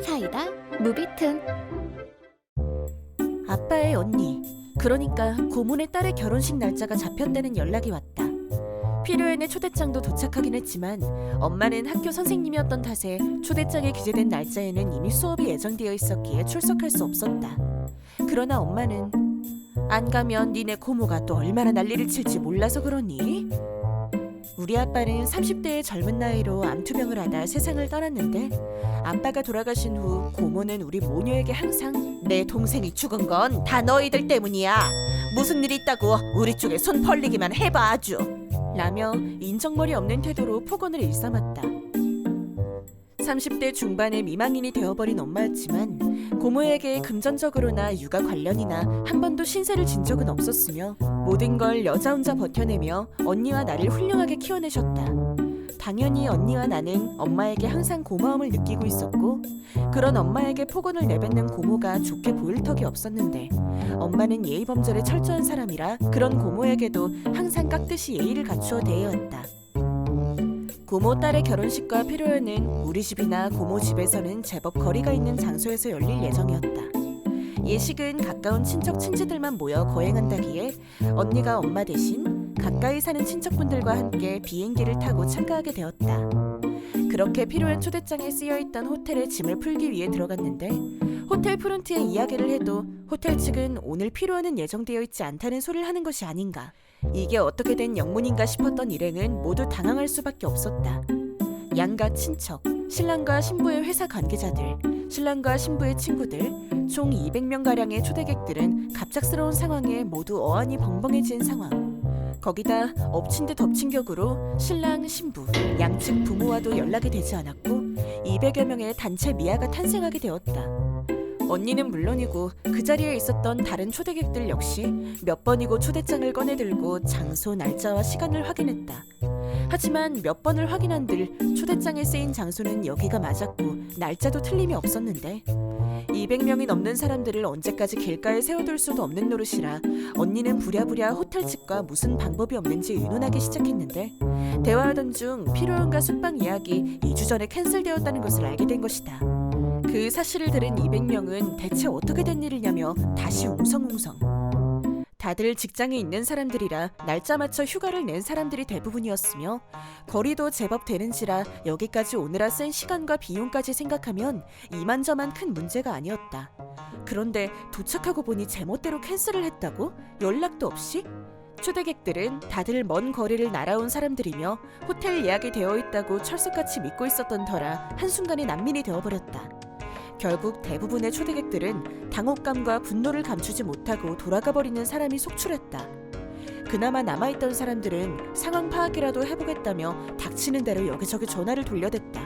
사이다 무비튼. 아빠의 언니, 그러니까 고모네 딸의 결혼식 날짜가 잡혔다는 연락이 왔다. 필요엔의 초대장도 도착하긴 했지만 엄마는 학교 선생님이었던 탓에 초대장에 기재된 날짜에는 이미 수업이 예정되어 있었기에 출석할 수 없었다. 그러나 엄마는 안 가면 니네 고모가 또 얼마나 난리를 칠지 몰라서 그러니? 우리 아빠는 30대의 젊은 나이로 암투병을 하다 세상을 떠났는데 아빠가 돌아가신 후 고모는 우리 모녀에게 항상 내 동생이 죽은 건 다 너희들 때문이야. 무슨 일 있다고 우리 쪽에 손 벌리기만 해봐 아주. 라며 인정머리 없는 태도로 폭언을 일삼았다. 30대 중반의 미망인이 되어버린 엄마였지만 고모에게 금전적으로나 육아 관련이나 한 번도 신세를 진 적은 없었으며 모든 걸 여자 혼자 버텨내며 언니와 나를 훌륭하게 키워내셨다. 당연히 언니와 나는 엄마에게 항상 고마움을 느끼고 있었고 그런 엄마에게 폭언을 내뱉는 고모가 좋게 보일 턱이 없었는데 엄마는 예의범절에 철저한 사람이라 그런 고모에게도 항상 깍듯이 예의를 갖추어 대해왔다. 고모 딸의 결혼식과 필요에는 우리 집이나 고모 집에서는 제법 거리가 있는 장소에서 열릴 예정이었다. 예식은 가까운 친척 친지들만 모여 거행한다기에 언니가 엄마 대신 가까이 사는 친척분들과 함께 비행기를 타고 참가하게 되었다. 그렇게 필요한 초대장에 쓰여있던 호텔에 짐을 풀기 위해 들어갔는데 호텔 프론트에 이야기를 해도 호텔 측은 오늘 필요는 예정되어 있지 않다는 소리를 하는 것이 아닌가. 이게 어떻게 된 영문인가 싶었던 일행은 모두 당황할 수밖에 없었다. 양가 친척, 신랑과 신부의 회사 관계자들, 신랑과 신부의 친구들, 총 200명가량의 초대객들은 갑작스러운 상황에 모두 어안이 벙벙해진 상황. 거기다 엎친 데 덮친 격으로 신랑, 신부, 양측 부모와도 연락이 되지 않았고 200여 명의 단체 미아가 탄생하게 되었다. 언니는 물론이고 그 자리에 있었던 다른 초대객들 역시 몇 번이고 초대장을 꺼내들고 장소, 날짜와 시간을 확인했다. 하지만 몇 번을 확인한들 초대장에 쓰인 장소는 여기가 맞았고 날짜도 틀림이 없었는데 200명이 넘는 사람들을 언제까지 길가에 세워둘 수도 없는 노릇이라 언니는 부랴부랴 호텔 측과 무슨 방법이 없는지 의논하기 시작했는데 대화하던 중 필요한가 숙박 예약이 2주 전에 캔슬되었다는 것을 알게 된 것이다. 그 사실을 들은 200명은 대체 어떻게 된 일이냐며 다시 웅성웅성. 다들 직장에 있는 사람들이라 날짜 맞춰 휴가를 낸 사람들이 대부분이었으며 거리도 제법 되는지라 여기까지 오느라 쓴 시간과 비용까지 생각하면 이만저만 큰 문제가 아니었다. 그런데 도착하고 보니 제멋대로 캔슬을 했다고? 연락도 없이? 초대객들은 다들 먼 거리를 날아온 사람들이며 호텔 예약이 되어 있다고 철석같이 믿고 있었던 터라 한순간에 난민이 되어버렸다. 결국 대부분의 초대객들은 당혹감과 분노를 감추지 못하고 돌아가 버리는 사람이 속출했다. 그나마 남아있던 사람들은 상황 파악이라도 해보겠다며 닥치는 대로 여기저기 전화를 돌려댔다.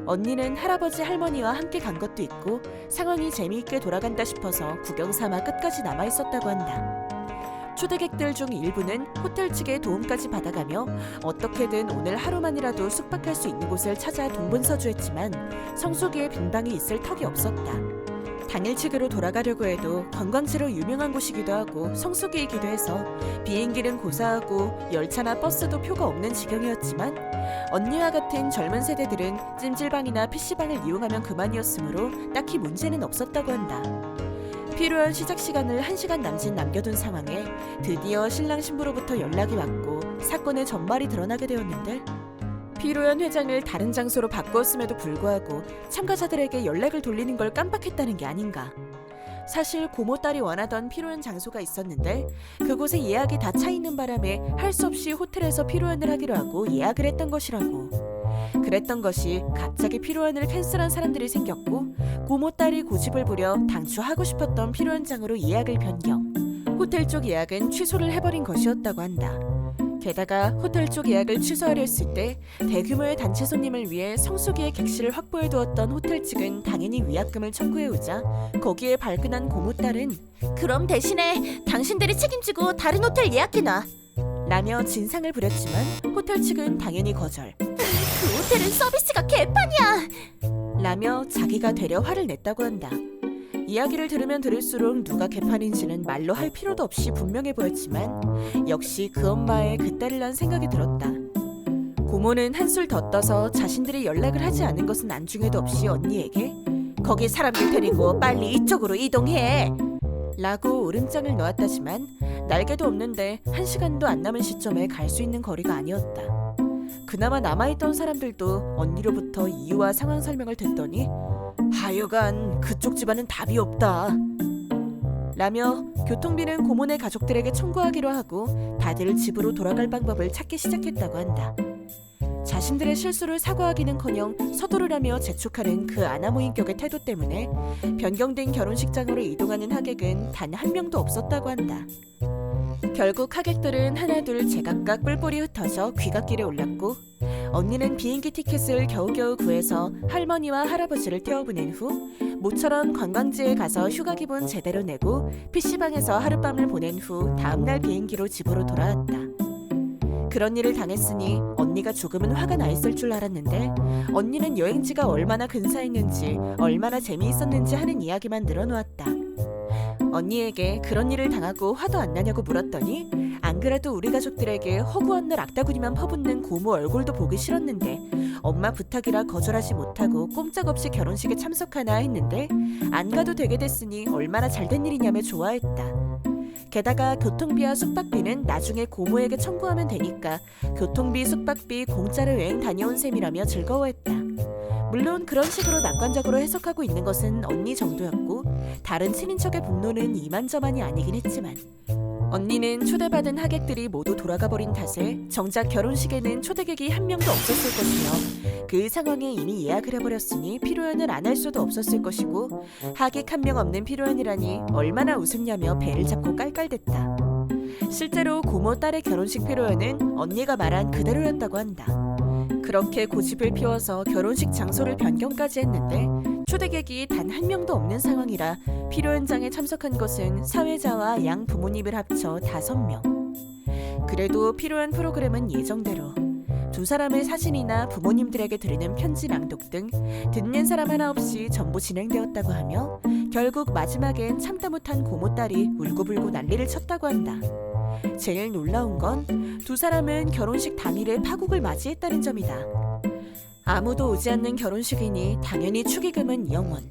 언니는 할아버지 할머니와 함께 간 것도 있고 상황이 재미있게 돌아간다 싶어서 구경 삼아 끝까지 남아있었다고 한다. 초대객들 중 일부는 호텔 측의 도움까지 받아가며 어떻게든 오늘 하루만이라도 숙박할 수 있는 곳을 찾아 동분서주했지만 성수기에 빈방이 있을 턱이 없었다. 당일치기로 돌아가려고 해도 관광지로 유명한 곳이기도 하고 성수기이기도 해서 비행기는 고사하고 열차나 버스도 표가 없는 지경이었지만 언니와 같은 젊은 세대들은 찜질방이나 PC방을 이용하면 그만이었으므로 딱히 문제는 없었다고 한다. 필요한 시작 시간을 1시간 남짓 남겨둔 상황에 드디어 신랑 신부로부터 연락이 왔고 사건의 전말이 드러나게 되었는데 필요한 회장을 다른 장소로 바꾸었음에도 불구하고 참가자들에게 연락을 돌리는 걸 깜빡했다는 게 아닌가. 사실 고모 딸이 원하던 필요한 장소가 있었는데 그곳에 예약이 다 차 있는 바람에 할 수 없이 호텔에서 필요한을 하기로 하고 예약을 했던 것이라고. 그랬던 것이 갑자기 필요한을 캔슬한 사람들이 생겼고 고모 딸이 고집을 부려 당초 하고 싶었던 필요한장으로 예약을 변경. 호텔 쪽 예약은 취소를 해버린 것이었다고 한다. 게다가 호텔 쪽 예약을 취소하려 했을 때 대규모의 단체 손님을 위해 성수기에 객실을 확보해두었던 호텔 측은 당연히 위약금을 청구해오자 거기에 발끈한 고모 딸은 그럼 대신에 당신들이 책임지고 다른 호텔 예약해놔 라며 진상을 부렸지만 호텔 측은 당연히 거절. 그 호텔은 서비스가 개판이야 라며 자기가 되려 화를 냈다고 한다. 이야기를 들으면 들을수록 누가 개판인지는 말로 할 필요도 없이 분명해 보였지만 역시 그 엄마의 그 딸을 낳은 생각이 들었다. 고모는 한술 더 떠서 자신들이 연락을 하지 않은 것은 안중에도 없이 언니에게 거기 사람들 데리고 빨리 이쪽으로 이동해. 라고 오름장을 놓았다지만 날개도 없는데 1시간도 안 남은 시점에 갈 수 있는 거리가 아니었다. 그나마 남아있던 사람들도 언니로부터 이유와 상황 설명을 듣더니 하여간 그쪽 집안은 답이 없다 라며 교통비는 고모네 가족들에게 청구하기로 하고 다들 집으로 돌아갈 방법을 찾기 시작했다고 한다. 자신들의 실수를 사과하기는커녕 서두르라며 재촉하는 그 아나무인격의 태도 때문에 변경된 결혼식장으로 이동하는 하객은 단 한 명도 없었다고 한다. 결국 하객들은 하나둘 제각각 뿔뿔이 흩어져 귀갓길에 올랐고 언니는 비행기 티켓을 겨우겨우 구해서 할머니와 할아버지를 태워보낸 후 모처럼 관광지에 가서 휴가 기분 제대로 내고 PC방에서 하룻밤을 보낸 후 다음날 비행기로 집으로 돌아왔다. 그런 일을 당했으니 언니가 조금은 화가 나 있을 줄 알았는데 언니는 여행지가 얼마나 근사했는지 얼마나 재미있었는지 하는 이야기만 늘어놓았다. 언니에게 그런 일을 당하고 화도 안 나냐고 물었더니 안 그래도 우리 가족들에게 허구한 날 악다구니만 퍼붓는 고모 얼굴도 보기 싫었는데 엄마 부탁이라 거절하지 못하고 꼼짝없이 결혼식에 참석하나 했는데 안 가도 되게 됐으니 얼마나 잘된 일이냐며 좋아했다. 게다가 교통비와 숙박비는 나중에 고모에게 청구하면 되니까 교통비, 숙박비 공짜로 여행 다녀온 셈이라며 즐거워했다. 물론 그런 식으로 낙관적으로 해석하고 있는 것은 언니 정도였고 다른 친인척의 분노는 이만저만이 아니긴 했지만 언니는 초대받은 하객들이 모두 돌아가 버린 탓에 정작 결혼식에는 초대객이 한 명도 없었을 것이며 그 상황에 이미 예약을 해버렸으니 피로연을 안 할 수도 없었을 것이고 하객 한 명 없는 피로연이라니 얼마나 우습냐며 배를 잡고 깔깔댔다. 실제로 고모 딸의 결혼식 피로연은 언니가 말한 그대로였다고 한다. 그렇게 고집을 피워서 결혼식 장소를 변경까지 했는데 초대객이 단 한 명도 없는 상황이라 피로연장에 참석한 것은 사회자와 양 부모님을 합쳐 5명. 그래도 피로연 프로그램은 예정대로 두 사람의 사진이나 부모님들에게 드리는 편지 낭독 등 듣는 사람 하나 없이 전부 진행되었다고 하며 결국 마지막엔 참다 못한 고모 딸이 울고불고 난리를 쳤다고 한다. 제일 놀라운 건 두 사람은 결혼식 당일에 파국을 맞이했다는 점이다. 아무도 오지 않는 결혼식이니 당연히 축의금은 0원.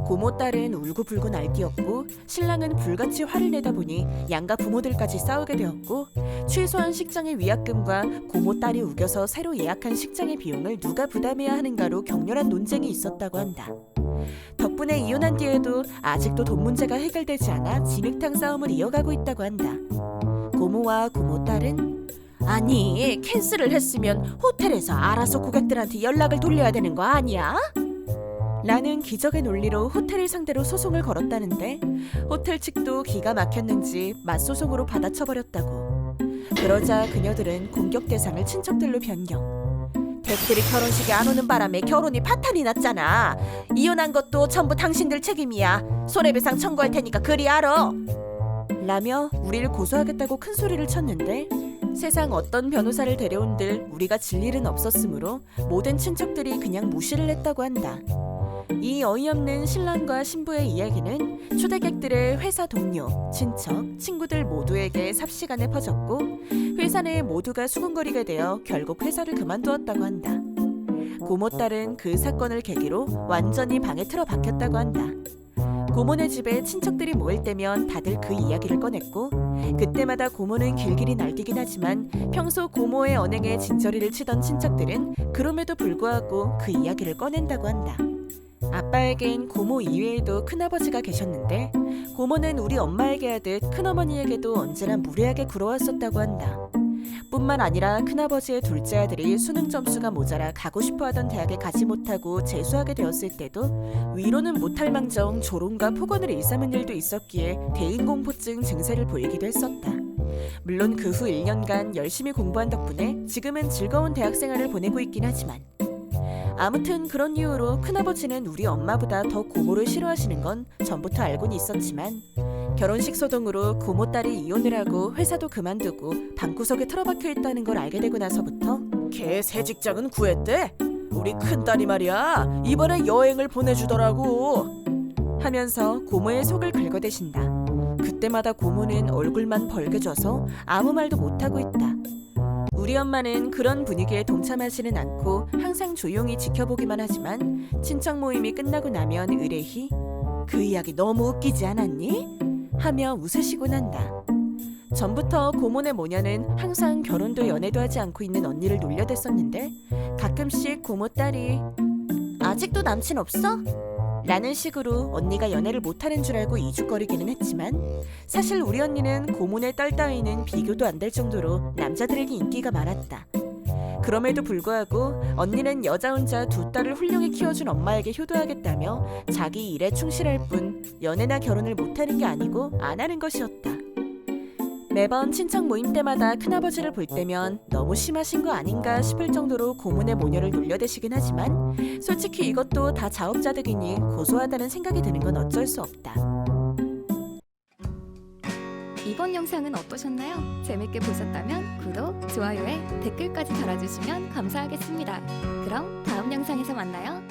고모 딸은 울고불고 날뛰었고 신랑은 불같이 화를 내다 보니 양가 부모들까지 싸우게 되었고 취소한 식장의 위약금과 고모 딸이 우겨서 새로 예약한 식장의 비용을 누가 부담해야 하는가로 격렬한 논쟁이 있었다고 한다. 덕분에 이혼한 뒤에도 아직도 돈 문제가 해결되지 않아 진흙탕 싸움을 이어가고 있다고 한다. 고모와 고모 딸은 아니 캔슬을 했으면 호텔에서 알아서 고객들한테 연락을 돌려야 되는 거 아니야? 라는 기적의 논리로 호텔을 상대로 소송을 걸었다는데 호텔 측도 기가 막혔는지 맞소송으로 받아쳐버렸다고. 그러자 그녀들은 공격 대상을 친척들로 변경. 댁들이 결혼식에 안 오는 바람에 결혼이 파탄이 났잖아. 이혼한 것도 전부 당신들 책임이야. 손해배상 청구할 테니까 그리 알아. 라며 우리를 고소하겠다고 큰 소리를 쳤는데 세상 어떤 변호사를 데려온들 우리가 질 일은 없었으므로 모든 친척들이 그냥 무시를 했다고 한다. 이 어이없는 신랑과 신부의 이야기는 초대객들의 회사 동료, 친척, 친구들 모두에게 삽시간에 퍼졌고 회사 내 모두가 수군거리게 되어 결국 회사를 그만두었다고 한다. 고모 딸은 그 사건을 계기로 완전히 방에 틀어박혔다고 한다. 고모네 집에 친척들이 모일 때면 다들 그 이야기를 꺼냈고 그때마다 고모는 길길이 날뛰긴 하지만 평소 고모의 언행에 진저리를 치던 친척들은 그럼에도 불구하고 그 이야기를 꺼낸다고 한다. 아빠에겐 고모 이외에도 큰아버지가 계셨는데 고모는 우리 엄마에게 하듯 큰어머니에게도 언제나 무례하게 굴어왔었다고 한다. 뿐만 아니라 큰아버지의 둘째 아들이 수능 점수가 모자라 가고 싶어하던 대학에 가지 못하고 재수하게 되었을 때도 위로는 못할 망정 조롱과 폭언을 일삼은 일도 있었기에 대인공포증 증세를 보이기도 했었다. 물론 그 후 1년간 열심히 공부한 덕분에 지금은 즐거운 대학생활을 보내고 있긴 하지만 아무튼 그런 이유로 큰아버지는 우리 엄마보다 더 고모를 싫어하시는 건 전부터 알고는 있었지만 결혼식 소동으로 고모 딸이 이혼을 하고 회사도 그만두고 방구석에 틀어박혀 있다는 걸 알게 되고 나서부터 걔 새 직장은 구했대. 우리 큰딸이 말이야 이번에 여행을 보내주더라고 하면서 고모의 속을 긁어대신다. 그때마다 고모는 얼굴만 벌게져서 아무 말도 못하고 있다. 우리 엄마는 그런 분위기에 동참하지는 않고 항상 조용히 지켜보기만 하지만 친척 모임이 끝나고 나면 의뢰히 그 이야기 너무 웃기지 않았니? 하며 웃으시곤 한다. 전부터 고모네 모녀는 항상 결혼도 연애도 하지 않고 있는 언니를 놀려댔었는데 가끔씩 고모 딸이 아직도 남친 없어? 라는 식으로 언니가 연애를 못하는 줄 알고 이죽거리기는 했지만 사실 우리 언니는 고모네 딸 따위는 비교도 안 될 정도로 남자들에게 인기가 많았다. 그럼에도 불구하고 언니는 여자 혼자 두 딸을 훌륭히 키워준 엄마에게 효도하겠다며 자기 일에 충실할 뿐 연애나 결혼을 못하는 게 아니고 안 하는 것이었다. 매번 친척 모임 때마다 큰아버지를 볼 때면 너무 심하신 거 아닌가 싶을 정도로 고모네 모녀를 놀려대시긴 하지만 솔직히 이것도 다 자업자득이니 고소하다는 생각이 드는 건 어쩔 수 없다. 이번 영상은 어떠셨나요? 재밌게 보셨다면 구독, 좋아요에 댓글까지 달아주시면 감사하겠습니다. 그럼 다음 영상에서 만나요.